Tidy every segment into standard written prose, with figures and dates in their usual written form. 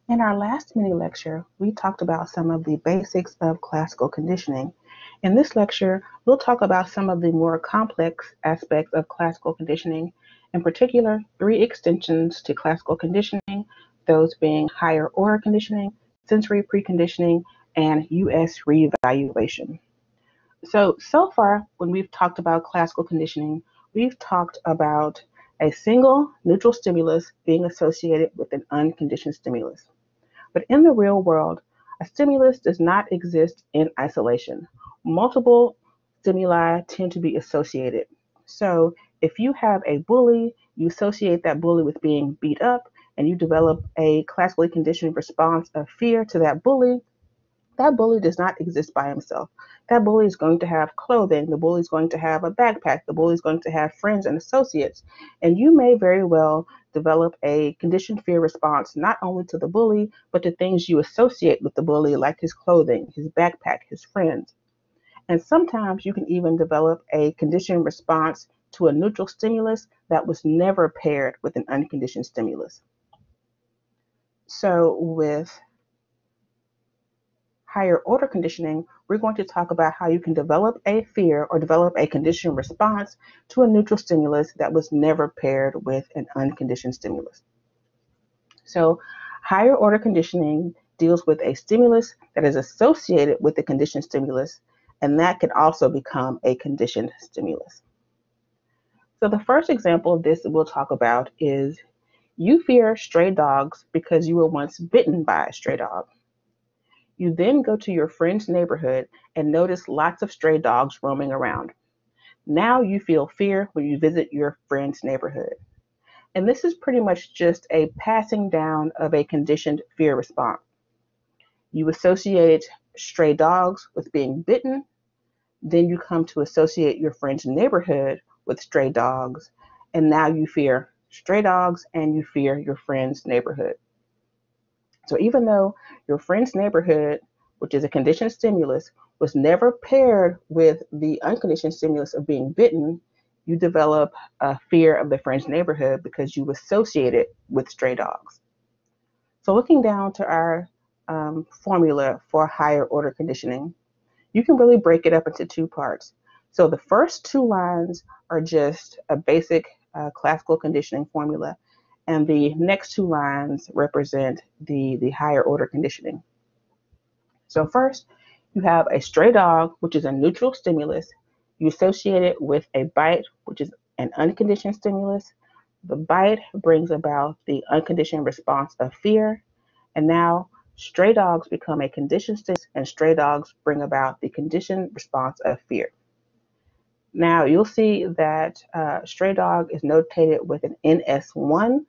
In our last mini lecture, we talked about some of the basics of classical conditioning. In this lecture, we'll talk about some of the more complex aspects of classical conditioning, in particular, three extensions to classical conditioning, those being higher order conditioning, sensory preconditioning, and US reevaluation. So far, when we've talked about classical conditioning, we've talked about a single neutral stimulus being associated with an unconditioned stimulus. But in the real world, a stimulus does not exist in isolation. Multiple stimuli tend to be associated. So if you have a bully, you associate that bully with being beat up, and you develop a classically conditioned response of fear to that bully does not exist by himself. That bully is going to have clothing. The bully is going to have a backpack. The bully is going to have friends and associates. And you may very well develop a conditioned fear response not only to the bully, but to things you associate with the bully, like his clothing, his backpack, his friends. And sometimes you can even develop a conditioned response to a neutral stimulus that was never paired with an unconditioned stimulus. So with higher order conditioning, we're going to talk about how you can develop a fear or develop a conditioned response to a neutral stimulus that was never paired with an unconditioned stimulus. So higher order conditioning deals with a stimulus that is associated with the conditioned stimulus, and that can also become a conditioned stimulus. So the first example of this that we'll talk about is you fear stray dogs because you were once bitten by a stray dog. You then go to your friend's neighborhood and notice lots of stray dogs roaming around. Now you feel fear when you visit your friend's neighborhood. And this is pretty much just a passing down of a conditioned fear response. You associate stray dogs with being bitten, then you come to associate your friend's neighborhood with stray dogs, and now you fear stray dogs and you fear your friend's neighborhood. So even though your friend's neighborhood, which is a conditioned stimulus, was never paired with the unconditioned stimulus of being bitten, you develop a fear of the friend's neighborhood because you associate it with stray dogs. So looking down to our formula for higher order conditioning, you can really break it up into two parts. So the first two lines are just a basic classical conditioning formula, and the next two lines represent the higher order conditioning. So first, you have a stray dog, which is a neutral stimulus. You associate it with a bite, which is an unconditioned stimulus. The bite brings about the unconditioned response of fear, and now stray dogs become a conditioned stimulus, and stray dogs bring about the conditioned response of fear. Now you'll see that stray dog is notated with an NS1,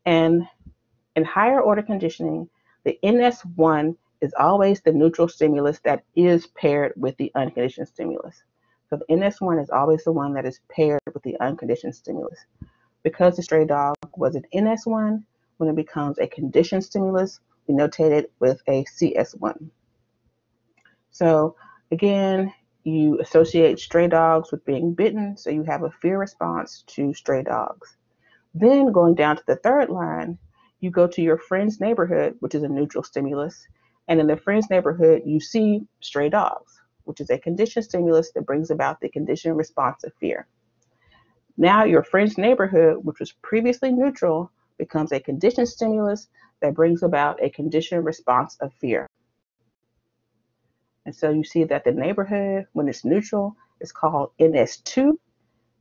and in higher order conditioning, the NS1 is always the neutral stimulus that is paired with the unconditioned stimulus. So the NS1 is always the one that is paired with the unconditioned stimulus. Because the stray dog was an NS1, when it becomes a conditioned stimulus, we notate it with a CS1. So again, you associate stray dogs with being bitten, so you have a fear response to stray dogs. Then going down to the third line, you go to your friend's neighborhood, which is a neutral stimulus, and in the friend's neighborhood, you see stray dogs, which is a conditioned stimulus that brings about the conditioned response of fear. Now your friend's neighborhood, which was previously neutral, becomes a conditioned stimulus that brings about a conditioned response of fear. And so you see that the neighborhood, when it's neutral, is called NS2.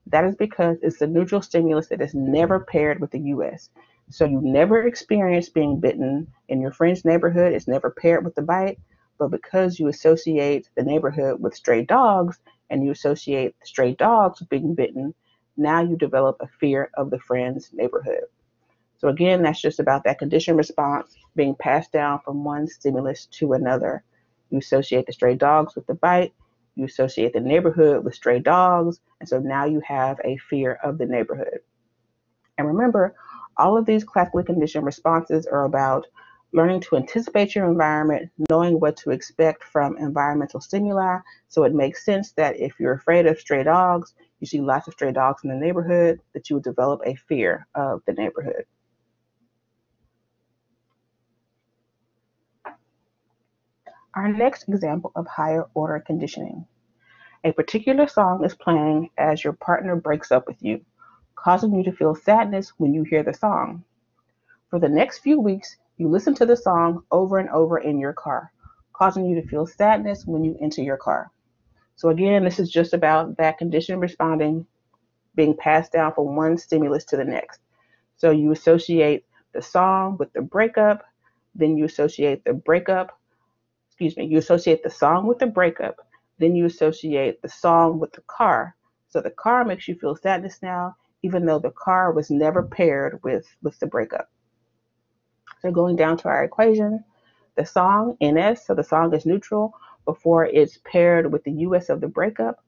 That is because it's the neutral stimulus that is never paired with the US. So you never experience being bitten in your friend's neighborhood. It's never paired with the bite. But because you associate the neighborhood with stray dogs and you associate stray dogs with being bitten, now you develop a fear of the friend's neighborhood. So again, that's just about that conditioned response being passed down from one stimulus to another. You associate the stray dogs with the bite. You associate the neighborhood with stray dogs, and so now you have a fear of the neighborhood. And remember, all of these classically conditioned responses are about learning to anticipate your environment, knowing what to expect from environmental stimuli. So it makes sense that if you're afraid of stray dogs, you see lots of stray dogs in the neighborhood, that you would develop a fear of the neighborhood. Our next example of higher order conditioning. A particular song is playing as your partner breaks up with you, causing you to feel sadness when you hear the song. For the next few weeks, you listen to the song over and over in your car, causing you to feel sadness when you enter your car. So again, this is just about that condition responding being passed down from one stimulus to the next. So you associate the song with the breakup, then you associate you associate the song with the breakup, then you associate the song with the car. So the car makes you feel sadness now, even though the car was never paired with the breakup. So going down to our equation, the song, NS, so the song is neutral before it's paired with the US of the breakup.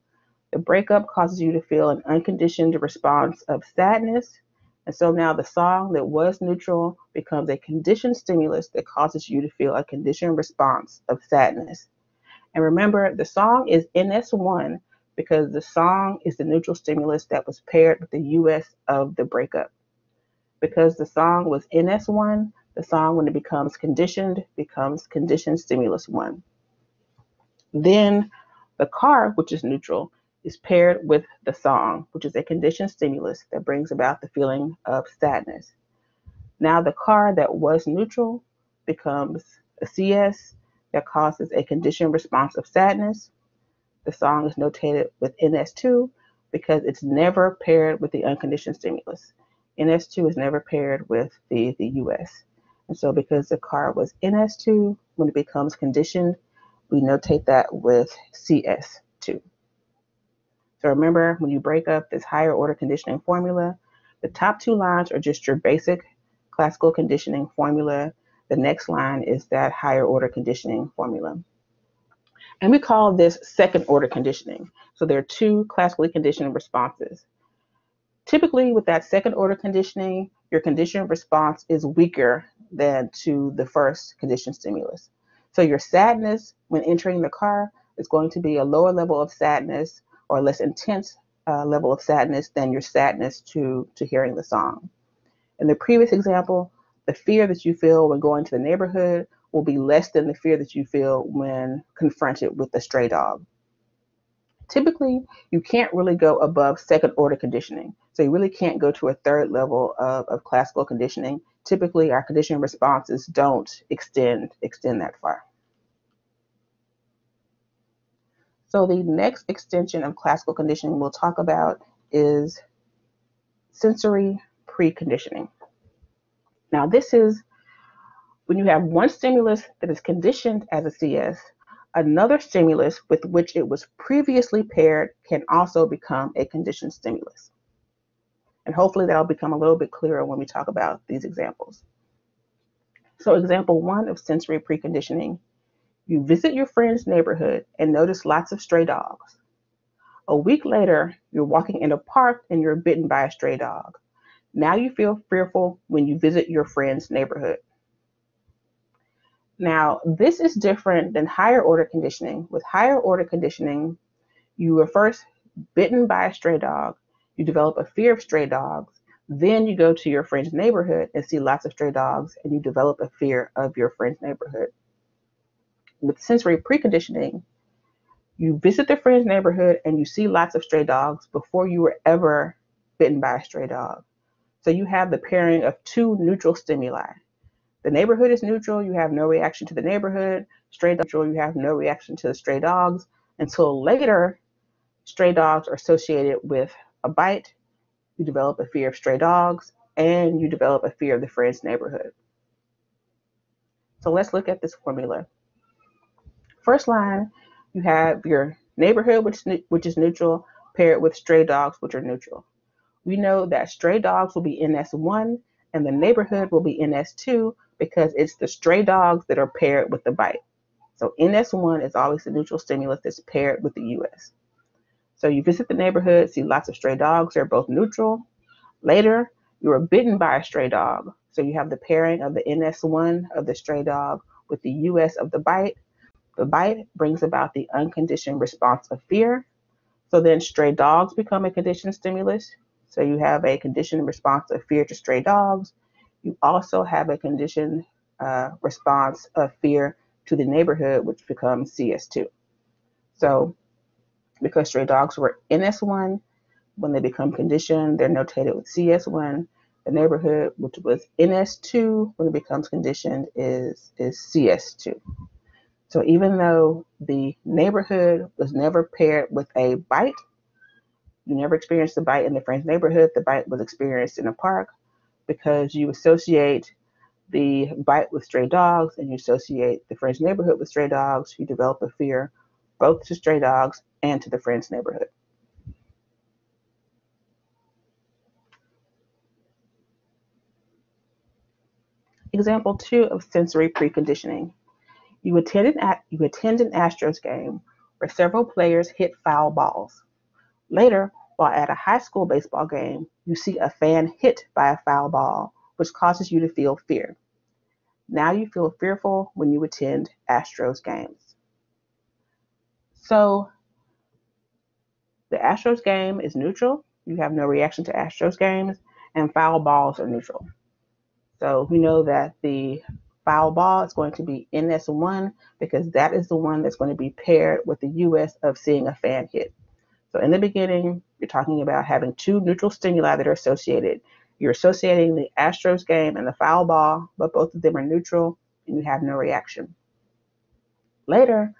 The breakup causes you to feel an unconditioned response of sadness. And so now the song that was neutral becomes a conditioned stimulus that causes you to feel a conditioned response of sadness. And remember, the song is NS1 because the song is the neutral stimulus that was paired with the US of the breakup. Because the song was NS1, the song, when it becomes conditioned stimulus 1. Then the car, which is neutral, is paired with the song, which is a conditioned stimulus that brings about the feeling of sadness. Now the car that was neutral becomes a CS that causes a conditioned response of sadness. The song is notated with NS2 because it's never paired with the unconditioned stimulus. NS2 is never paired with the US. And so because the car was NS2, when it becomes conditioned, we notate that with CS2. So remember, when you break up this higher order conditioning formula, the top two lines are just your basic classical conditioning formula. The next line is that higher order conditioning formula. And we call this second order conditioning. So there are two classically conditioned responses. Typically, with that second order conditioning, your conditioned response is weaker than to the first conditioned stimulus. So your sadness when entering the car is going to be a lower level of sadness or a less intense level of sadness than your sadness to hearing the song. In the previous example, the fear that you feel when going to the neighborhood will be less than the fear that you feel when confronted with a stray dog. Typically, you can't really go above second order conditioning. So you really can't go to a third level of classical conditioning. Typically, our conditioning responses don't extend that far. So the next extension of classical conditioning we'll talk about is sensory preconditioning. Now, this is when you have one stimulus that is conditioned as a CS, another stimulus with which it was previously paired can also become a conditioned stimulus. And hopefully that'll become a little bit clearer when we talk about these examples. So example 1 of sensory preconditioning, you visit your friend's neighborhood and notice lots of stray dogs. A week later, you're walking in a park and you're bitten by a stray dog. Now you feel fearful when you visit your friend's neighborhood. Now, this is different than higher order conditioning. With higher order conditioning, you were first bitten by a stray dog, you develop a fear of stray dogs, then you go to your friend's neighborhood and see lots of stray dogs, and you develop a fear of your friend's neighborhood. With sensory preconditioning, you visit the friend's neighborhood and you see lots of stray dogs before you were ever bitten by a stray dog. So you have the pairing of two neutral stimuli. The neighborhood is neutral, you have no reaction to the neighborhood. Stray dogs, you have no reaction to the stray dogs until later. Stray dogs are associated with a bite. You develop a fear of stray dogs, and you develop a fear of the friend's neighborhood. So let's look at this formula. First line, you have your neighborhood, which is neutral, paired with stray dogs, which are neutral. We know that stray dogs will be NS1 and the neighborhood will be NS2 because it's the stray dogs that are paired with the bite. So NS1 is always the neutral stimulus that's paired with the US. So you visit the neighborhood, see lots of stray dogs, they're both neutral. Later, you are bitten by a stray dog. So you have the pairing of the NS1 of the stray dog with the US of the bite. The bite brings about the unconditioned response of fear. So then stray dogs become a conditioned stimulus. So you have a conditioned response of fear to stray dogs. You also have a conditioned response of fear to the neighborhood, which becomes CS2. So because stray dogs were NS1, when they become conditioned, they're notated with CS1. The neighborhood, which was NS2, when it becomes conditioned, is CS2. So even though the neighborhood was never paired with a bite, you never experienced the bite in the friend's neighborhood, the bite was experienced in a park, because you associate the bite with stray dogs and you associate the friend's neighborhood with stray dogs, you develop a fear both to stray dogs and to the friend's neighborhood. Example 2 of sensory preconditioning. You attend an Astros game where several players hit foul balls. Later, while at a high school baseball game, you see a fan hit by a foul ball, which causes you to feel fear. Now you feel fearful when you attend Astros games. So the Astros game is neutral. You have no reaction to Astros games, and foul balls are neutral. So we know that the foul ball is going to be NS1 because that is the one that's going to be paired with the US of seeing a fan hit. So in the beginning, you're talking about having two neutral stimuli that are associated. You're associating the Astros game and the foul ball, but both of them are neutral and you have no reaction. Later,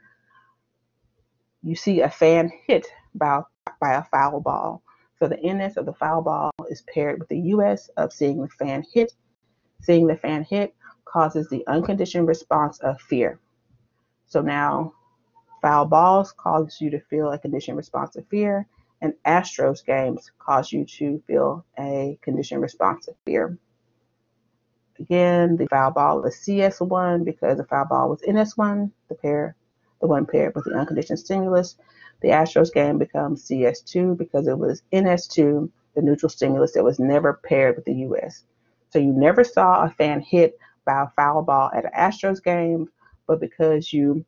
you see a fan hit by a foul ball. So the NS of the foul ball is paired with the US of seeing the fan hit. Seeing the fan hit causes the unconditioned response of fear. So now foul balls cause you to feel a conditioned response of fear, and Astros games cause you to feel a conditioned response of fear. Again, the foul ball is CS1 because the foul ball was NS1, the one paired with the unconditioned stimulus. The Astros game becomes CS2 because it was NS2, the neutral stimulus that was never paired with the US. So you never saw a fan hit by a foul ball at an Astros game, but because you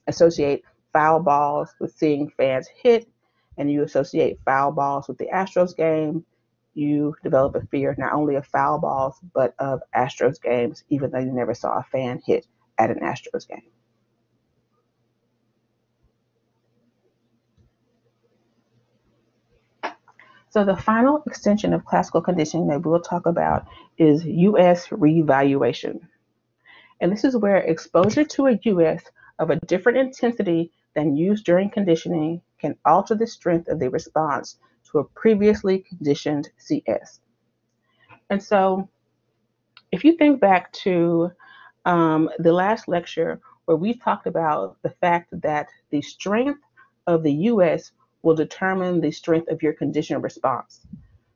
associate foul balls with seeing fans hit and you associate foul balls with the Astros game, you develop a fear not only of foul balls, but of Astros games, even though you never saw a fan hit at an Astros game. So the final extension of classical conditioning that we'll talk about is US reevaluation. And this is where exposure to a US of a different intensity than used during conditioning can alter the strength of the response to a previously conditioned CS. And so if you think back to the last lecture where we talked about the fact that the strength of the US will determine the strength of your conditioned response.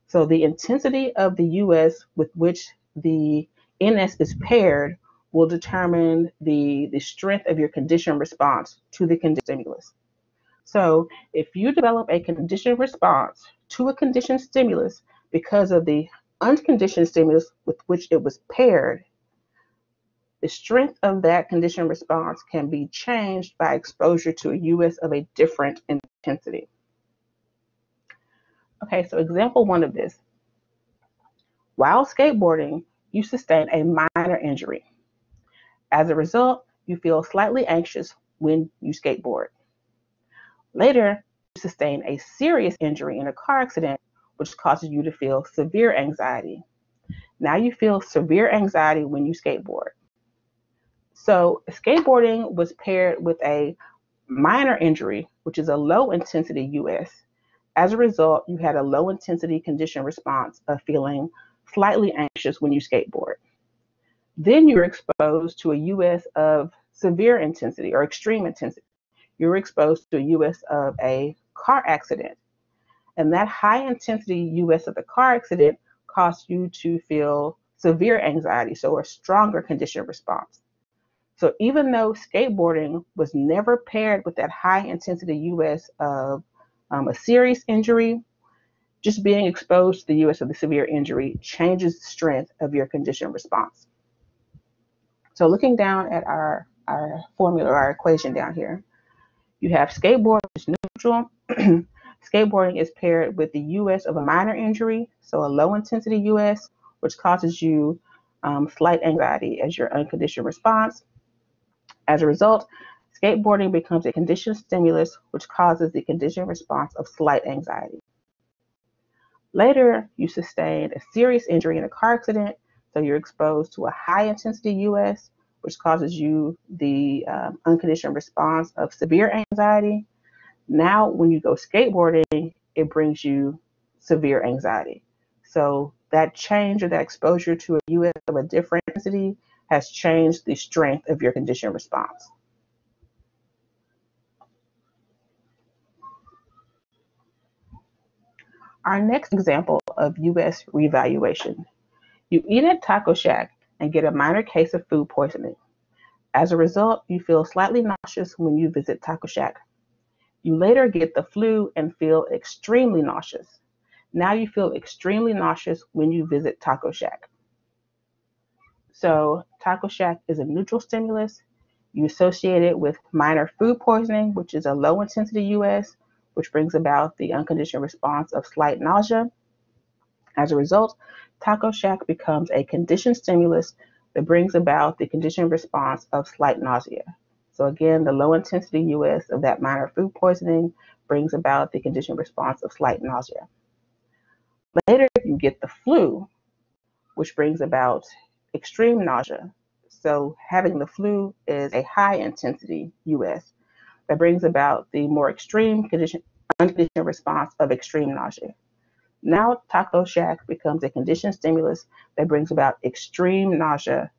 So the intensity of the US with which the NS is paired will determine the strength of your conditioned response to the conditioned stimulus. So if you develop a conditioned response to a conditioned stimulus because of the unconditioned stimulus with which it was paired, the strength of that conditioned response can be changed by exposure to a US of a different intensity. Okay, so example 1 of this. While skateboarding, you sustain a minor injury. As a result, you feel slightly anxious when you skateboard. Later, you sustain a serious injury in a car accident, which causes you to feel severe anxiety. Now you feel severe anxiety when you skateboard. So skateboarding was paired with a minor injury, which is a low intensity US. As a result, you had a low intensity conditioned response of feeling slightly anxious when you skateboard. Then you're exposed to a US of severe intensity or extreme intensity. You're exposed to a US of a car accident. And that high intensity US of the car accident caused you to feel severe anxiety, so a stronger conditioned response. So even though skateboarding was never paired with that high intensity US of a serious injury, just being exposed to the US of the severe injury changes the strength of your conditioned response. So looking down at our formula, our equation down here, you have skateboarding is neutral. Skateboarding is paired with the US of a minor injury, so a low intensity US, which causes you slight anxiety as your unconditioned response. As a result, skateboarding becomes a conditioned stimulus, which causes the conditioned response of slight anxiety. Later, you sustain a serious injury in a car accident, so you're exposed to a high-intensity US, which causes you the unconditioned response of severe anxiety. Now, when you go skateboarding, it brings you severe anxiety. So that change or that exposure to a US of a different intensity has changed the strength of your conditioned response. Our next example of US reevaluation. You eat at Taco Shack and get a minor case of food poisoning. As a result, you feel slightly nauseous when you visit Taco Shack. You later get the flu and feel extremely nauseous. Now you feel extremely nauseous when you visit Taco Shack. So Taco Shack is a neutral stimulus. You associate it with minor food poisoning, which is a low intensity US, which brings about the unconditioned response of slight nausea. As a result, Taco Shack becomes a conditioned stimulus that brings about the conditioned response of slight nausea. So again, the low intensity US of that minor food poisoning brings about the conditioned response of slight nausea. Later, you get the flu, which brings about extreme nausea. So having the flu is a high intensity US that brings about the more extreme unconditioned response of extreme nausea. Now Taco Shack becomes a conditioned stimulus that brings about extreme nausea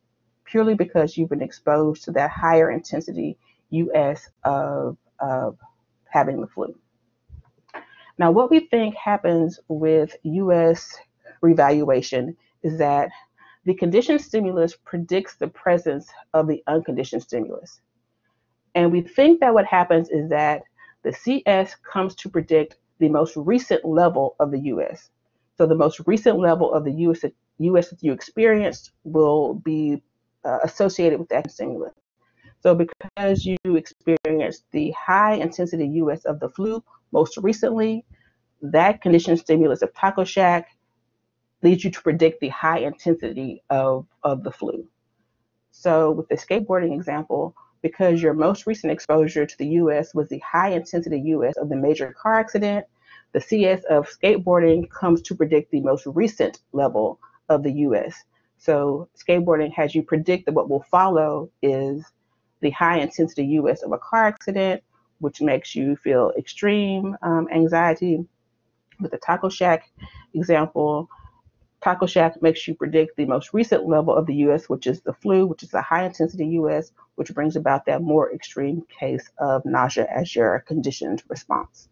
purely because you've been exposed to that higher intensity US of having the flu. Now, what we think happens with US reevaluation is that the conditioned stimulus predicts the presence of the unconditioned stimulus. And we think that what happens is that the CS comes to predict the most recent level of the US. So the most recent level of the US that you experienced will be associated with that stimulus. So because you experienced the high intensity US of the flu most recently, that conditioned stimulus of Taco Shack leads you to predict the high intensity of the flu. So with the skateboarding example, because your most recent exposure to the US was the high intensity US of the major car accident, the CS of skateboarding comes to predict the most recent level of the US. So skateboarding has you predict that what will follow is the high intensity US of a car accident, which makes you feel extreme anxiety. With the Taco Shack example, Taco Shack makes you predict the most recent level of the US, which is the flu, which is a high intensity US, which brings about that more extreme case of nausea as your conditioned response.